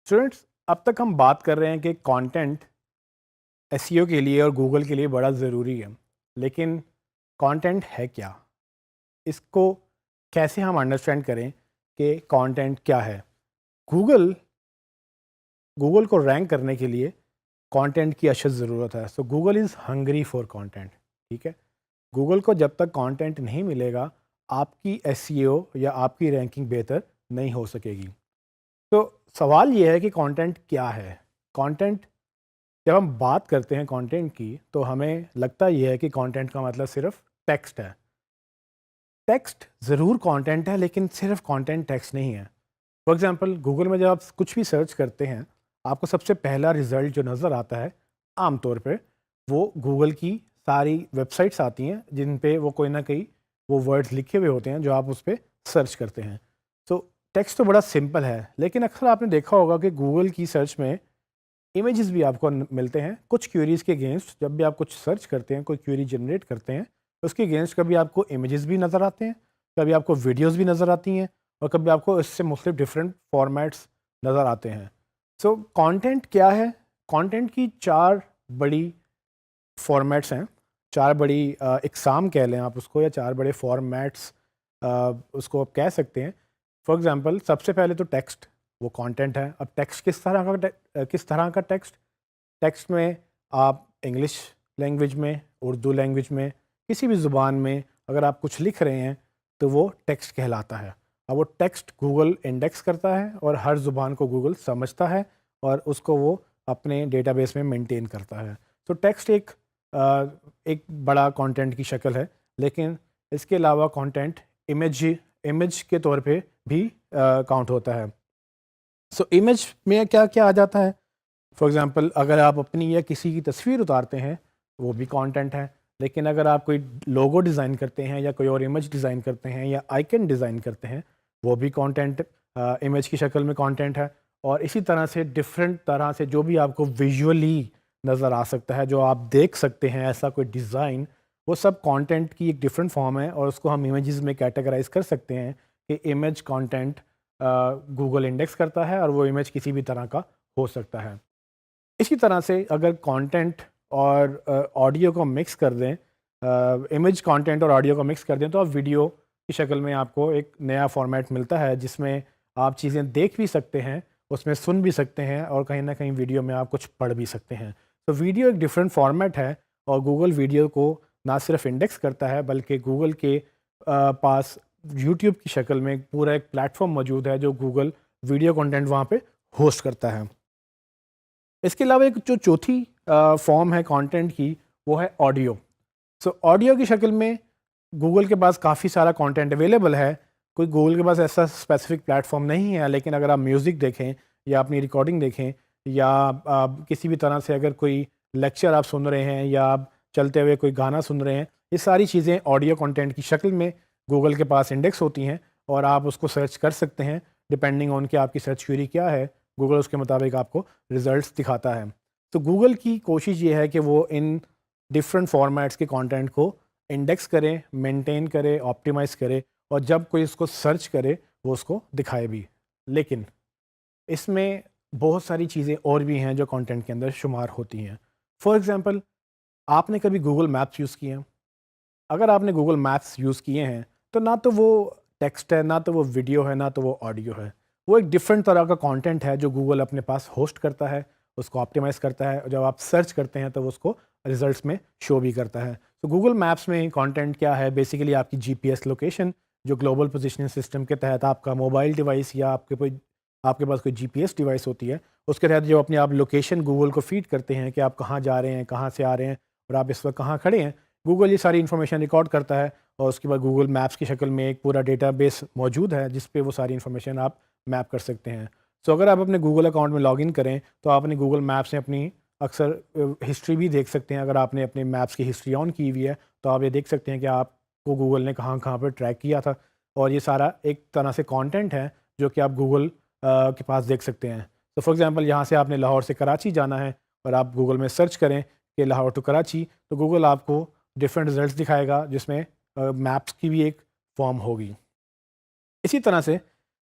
Students, अब तक हम बात कर रहे हैं कि कंटेंट एसईओ के लिए और गूगल के लिए बड़ा ज़रूरी है। लेकिन कंटेंट है क्या? इसको कैसे हम अंडरस्टैंड करें कि कंटेंट क्या है? गूगल गूगल को रैंक करने के लिए कंटेंट की अशद ज़रूरत है। सो Google is hungry for content. ठीक है, गूगल को जब तक कंटेंट नहीं मिलेगा, आपकी एसईओ या आपकी रैंकिंग बेहतर नहीं हो सकेगी। तो सवाल ये है कि कंटेंट क्या है? कंटेंट, जब हम बात करते हैं कंटेंट की, तो हमें लगता ये है कि कंटेंट का मतलब सिर्फ टेक्स्ट है। टेक्स्ट ज़रूर कंटेंट है, लेकिन सिर्फ कंटेंट टेक्स्ट नहीं है। फॉर एग्जांपल, गूगल में जब आप कुछ भी सर्च करते हैं, आपको सबसे पहला रिज़ल्ट जो नज़र आता है, आम तौर पे वो गूगल की सारी वेबसाइट्स आती हैं जिन पे वो कोई ना कोई वो वर्ड्स लिखे हुए होते हैं जो आप उस पर सर्च करते हैं। तो टेक्स्ट तो बड़ा सिंपल है, लेकिन अक्सर आपने देखा होगा कि गूगल की सर्च में इमेजेस भी आपको मिलते हैं कुछ क्वेरीज़ के अगेंस्ट। जब भी आप कुछ सर्च करते हैं, कोई क्वेरी जनरेट करते हैं, तो उसके अगेंस्ट कभी आपको इमेजेस भी नज़र आते हैं, कभी आपको वीडियोस भी नज़र आती हैं, और कभी आपको इससे मुख्तलिफ डिफरेंट फॉर्मेट्स नज़र आते हैं। सो कंटेंट क्या है? कंटेंट की चार बड़ी फॉर्मेट्स हैं, चार बड़ी इकसाम कह लें आप उसको, या चार बड़े फॉर्मेट्स उसको आप कह सकते हैं। फॉर एग्जांपल, सबसे पहले तो टेक्स्ट, वो कंटेंट है। अब टेक्स्ट किस तरह का टेक्स्ट? टेक्स्ट में आप इंग्लिश लैंग्वेज में, उर्दू लैंग्वेज में, किसी भी ज़ुबान में अगर आप कुछ लिख रहे हैं, तो वो टेक्स्ट कहलाता है। अब वो टेक्स्ट गूगल इंडेक्स करता है और हर ज़ुबान को गूगल समझता है और उसको वो अपने डेटाबेस में मेंटेन करता है। तो टेक्स्ट एक बड़ा कंटेंट की शक्ल है। लेकिन इसके अलावा कंटेंट इमेज के तौर पे भी काउंट होता है। सो इमेज में क्या क्या आ जाता है? फॉर एग्ज़ाम्पल, अगर आप अपनी या किसी की तस्वीर उतारते हैं, वो भी कंटेंट है। लेकिन अगर आप कोई लोगो डिज़ाइन करते हैं, या कोई और इमेज डिज़ाइन करते हैं, या आइकन डिज़ाइन करते हैं, वो भी कंटेंट इमेज की शक्ल में कंटेंट है। और इसी तरह से डिफरेंट तरह से जो भी आपको विजुअली नज़र आ सकता है, जो आप देख सकते हैं, ऐसा कोई डिज़ाइन, वो सब कंटेंट की एक डिफरेंट फॉर्म है, और उसको हम इमेजेस में कैटेगराइज कर सकते हैं कि इमेज कंटेंट गूगल इंडेक्स करता है, और वो इमेज किसी भी तरह का हो सकता है। इसी तरह से अगर कंटेंट और ऑडियो को मिक्स कर दें, इमेज कंटेंट और ऑडियो को मिक्स कर दें, तो आप वीडियो की शक्ल में आपको एक नया फॉर्मेट मिलता है, जिसमें आप चीज़ें देख भी सकते हैं, उसमें सुन भी सकते हैं, और कहीं ना कहीं वीडियो में आप कुछ पढ़ भी सकते हैं। तो वीडियो एक डिफरेंट फॉर्मेट है, और गूगल वीडियो को ना सिर्फ इंडेक्स करता है, बल्कि गूगल के पास यूट्यूब की शक्ल में पूरा एक प्लेटफॉर्म मौजूद है जो गूगल वीडियो कंटेंट वहाँ पे होस्ट करता है। इसके अलावा एक जो चौथी फॉर्म है कंटेंट की, वो है ऑडियो। सो ऑडियो की शक्ल में गूगल के पास काफ़ी सारा कंटेंट अवेलेबल है। कोई गूगल के पास ऐसा स्पेसिफिक प्लेटफॉर्म नहीं है, लेकिन अगर आप म्यूज़िक देखें, या अपनी रिकॉर्डिंग देखें, या आप किसी भी तरह से अगर कोई लेक्चर आप सुन रहे हैं, या आप चलते हुए कोई गाना सुन रहे हैं, ये सारी चीज़ें ऑडियो कंटेंट की शक्ल में गूगल के पास इंडेक्स होती हैं, और आप उसको सर्च कर सकते हैं। डिपेंडिंग ऑन कि आपकी सर्च क्वेरी क्या है, गूगल उसके मुताबिक आपको रिजल्ट्स दिखाता है। तो गूगल की कोशिश ये है कि वो इन डिफरेंट फॉर्मेट्स के कंटेंट को इंडेक्स करे, मेंटेन करे, ऑप्टिमाइज़ करे, और जब कोई इसको सर्च करे, वो उसको दिखाए भी। लेकिन इसमें बहुत सारी चीज़ें और भी हैं जो कंटेंट के अंदर शुमार होती हैं। फॉर एग्ज़ाम्पल, आपने कभी गूगल मैप्स यूज़ किए हैं? अगर आपने गूगल मैप्स यूज़ किए हैं, तो ना तो वो टेक्स्ट है, ना तो वो वीडियो है, ना तो वो ऑडियो है। वो एक डिफरेंट तरह का कंटेंट है जो गूगल अपने पास होस्ट करता है, उसको ऑप्टिमाइज़ करता है, और जब आप सर्च करते हैं तो वो उसको रिजल्ट्स में शो भी करता है। तो गूगल मैप्स में कंटेंट क्या है? बेसिकली आपकी जीपीएस लोकेशन, जो ग्लोबल पोजीशनिंग सिस्टम के तहत आपका मोबाइल डिवाइस, या आपके पास कोई जीपीएस डिवाइस होती है, उसके तहत जो अपने आप लोकेशन गूगल को फीड करते हैं कि आप कहाँ जा रहे हैं, कहाँ से आ रहे हैं, और आप इस वक्त कहाँ खड़े हैं। गूगल ये सारी इन्फॉर्मेशन रिकॉर्ड करता है, और उसके बाद गूगल मैप्स की शक्ल में एक पूरा डेटाबेस मौजूद है, जिस पे वो सारी इन्फॉर्मेशन आप मैप कर सकते हैं। सो अगर आप अपने गूगल अकाउंट में लॉगिन करें, तो आप अपनी गूगल मैप्स में अपनी अक्सर हिस्ट्री भी देख सकते हैं। अगर आपने अपने मैप्स की हिस्ट्री ऑन की हुई है, तो आप ये देख सकते हैं कि आपको गूगल ने कहाँ कहाँ पर ट्रैक किया था, और ये सारा एक तरह से कंटेंट है जो कि आप गूगल के पास देख सकते हैं। तो फॉर एग्जांपल, यहाँ से आपने लाहौर से कराची जाना है, और आप गूगल में सर्च करें कि लाहौर टू कराची, तो गूगल आपको डिफरेंट रिजल्ट्स दिखाएगा, जिसमें मैप्स की भी एक फॉर्म होगी। इसी तरह से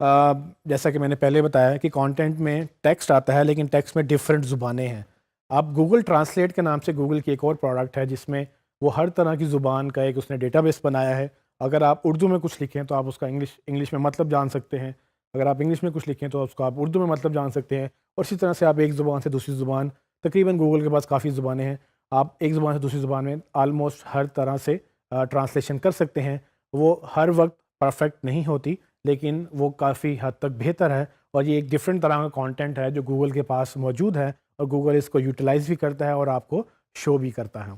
جیسا کہ میں نے پہلے بتایا کہ کانٹینٹ میں ٹیکسٹ آتا ہے لیکن ٹیکسٹ میں ڈفرینٹ زبانیں ہیں. اب گوگل ٹرانسلیٹ کے نام سے گوگل کی ایک اور پروڈکٹ ہے جس میں وہ ہر طرح کی زبان کا ایک اس نے ڈیٹا بیس بنایا ہے. اگر آپ اردو میں کچھ لکھیں تو آپ اس کا انگلش میں مطلب جان سکتے ہیں. اگر آپ انگلش میں کچھ لکھیں تو اس کا آپ اردو میں مطلب جان سکتے ہیں. اور اسی طرح سے آپ ایک زبان سے دوسری زبان، تقریباً گوگل کے پاس کافی زبانیں ہیں، آپ ایک زبان سے دوسری زبان میں آلموسٹ ہر طرح سے ٹرانسلیشن کر سکتے ہیں. وہ ہر وقت پرفیکٹ نہیں ہوتی لیکن وہ کافی حد تک بہتر ہے، اور یہ ایک ڈفرینٹ طرح کا کانٹینٹ ہے جو گوگل کے پاس موجود ہے اور گوگل اس کو یوٹیلائز بھی کرتا ہے اور آپ کو شو بھی کرتا ہے.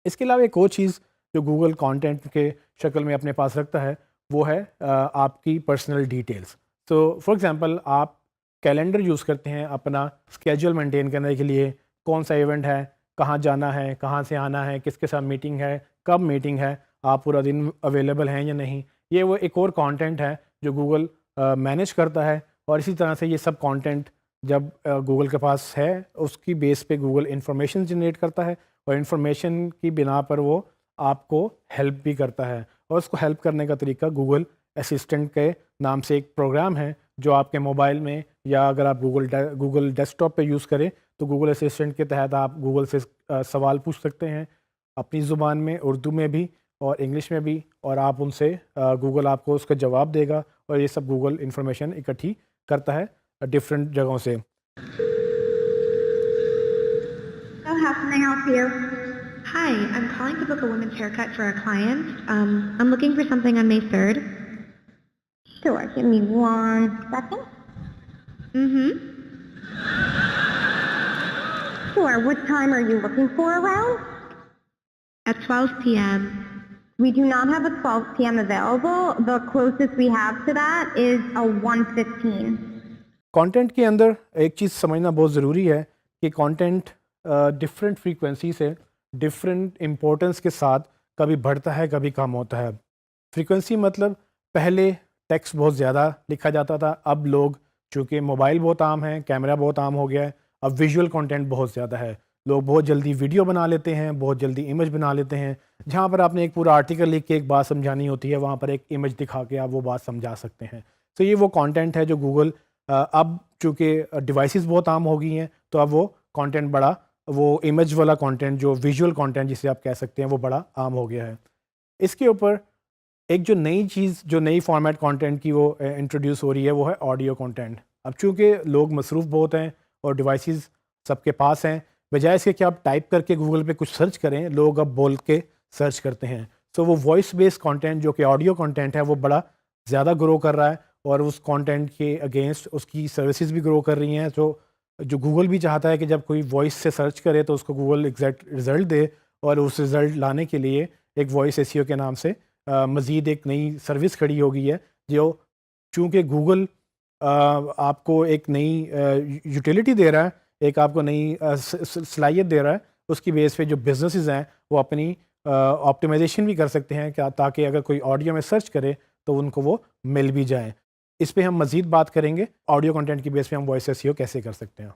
اس کے علاوہ ایک اور چیز جو گوگل کانٹینٹ کے شکل میں اپنے پاس رکھتا ہے وہ ہے آپ کی پرسنل ڈیٹیلز. تو فار ایگزامپل آپ کیلنڈر یوز کرتے ہیں اپنا اسکیجول مینٹین کرنے کے لیے، کون سا ایونٹ ہے، کہاں جانا ہے، کہاں سے آنا ہے، کس کے ساتھ میٹنگ ہے، کب میٹنگ ہے، آپ پورا دن اویلیبل ہیں یا نہیں. یہ وہ ایک اور کانٹینٹ ہے جو گوگل مینیج کرتا ہے. اور اسی طرح سے یہ سب کانٹینٹ جب گوگل کے پاس ہے اس کی بیس پہ گوگل انفارمیشن جنریٹ کرتا ہے، اور انفارمیشن کی بنا پر وہ آپ کو ہیلپ بھی کرتا ہے. اور اس کو ہیلپ کرنے کا طریقہ گوگل اسسٹنٹ کے نام سے ایک پروگرام ہے جو آپ کے موبائل میں، یا اگر آپ گوگل ڈیسک ٹاپ پہ یوز کریں تو گوگل اسسٹنٹ کے تحت آپ گوگل سے سوال پوچھ سکتے ہیں اپنی زبان میں، اردو میں بھی اور انگلش میں بھی، اور آپ ان سے گوگل آپ کو اس کا جواب دے گا. اور یہ سب گوگل انفارمیشن اکٹھی کرتا ہے ڈفرینٹ جگہوں سے. So how can I help you? Hi, I'm calling to book a women's haircut for a client. I'm looking for something on May 3rd. Sure, give me 1 second. Sure, what time are you looking for around? At 12 p.m. We do not have a 12 p.m. available. The closest we have to that is a 1:15. Content کے اندر ایک چیز سمجھنا بہت ضروری ہے کہ content different frequency سے different importance کے ساتھ کبھی بڑھتا ہے کبھی کم ہوتا ہے. فریکوینسی مطلب پہلے ٹیکسٹ بہت زیادہ لکھا جاتا تھا، اب لوگ چونکہ موبائل بہت عام ہے، کیمرہ بہت عام ہو گیا ہے، اب ویژول کانٹینٹ بہت زیادہ ہے. لوگ بہت جلدی ویڈیو بنا لیتے ہیں، بہت جلدی امیج بنا لیتے ہیں. جہاں پر آپ نے ایک پورا آرٹیکل لکھ کے ایک بات سمجھانی ہوتی ہے وہاں پر ایک امیج دکھا کے آپ وہ بات سمجھا سکتے ہیں. تو یہ وہ کانٹینٹ ہے جو گوگل اب چونکہ ڈیوائسز بہت عام ہو گئی ہیں تو اب وہ کانٹینٹ بڑا، وہ امیج والا کانٹینٹ جو ویژول کانٹینٹ جسے آپ کہہ سکتے ہیں وہ بڑا عام ہو گیا ہے. اس کے اوپر ایک جو نئی چیز، جو نئی فارمیٹ کانٹینٹ کی وہ انٹروڈیوس ہو رہی ہے وہ ہے آڈیو کانٹینٹ. اب چونکہ لوگ مصروف بہت ہیں اور ڈیوائسز سب کے پاس ہیں، بجائے اس کے کہ آپ ٹائپ کر کے گوگل پہ کچھ سرچ کریں، لوگ اب بول کے سرچ کرتے ہیں. تو وہ وائس بیس کانٹینٹ جو کہ آڈیو کانٹینٹ ہے وہ بڑا زیادہ گرو کر رہا ہے، اور اس کانٹینٹ کے اگینسٹ اس کی سروسز بھی گرو کر رہی ہیں. تو جو گوگل بھی چاہتا ہے کہ جب کوئی وائس سے سرچ کرے تو اس کو گوگل ایگزیکٹ رزلٹ دے، اور اس رزلٹ لانے کے لیے ایک وائس ایس ای او کے نام سے مزید ایک نئی سروس کھڑی ہو گئی ہے جو چونکہ گوگل آپ کو ایک نئی یوٹیلیٹی دے رہا ہے، ایک آپ کو نئی صلاحیت دے رہا ہے، اس کی بیس پہ جو بزنسز ہیں وہ اپنی آپٹیمائزیشن بھی کر سکتے ہیں تاکہ اگر کوئی آڈیو میں سرچ کرے تو ان کو وہ مل بھی جائیں. اس پہ ہم مزید بات کریں گے، آڈیو کنٹینٹ کی بیس پہ ہم وائس ایس ای او کیسے کر سکتے ہیں.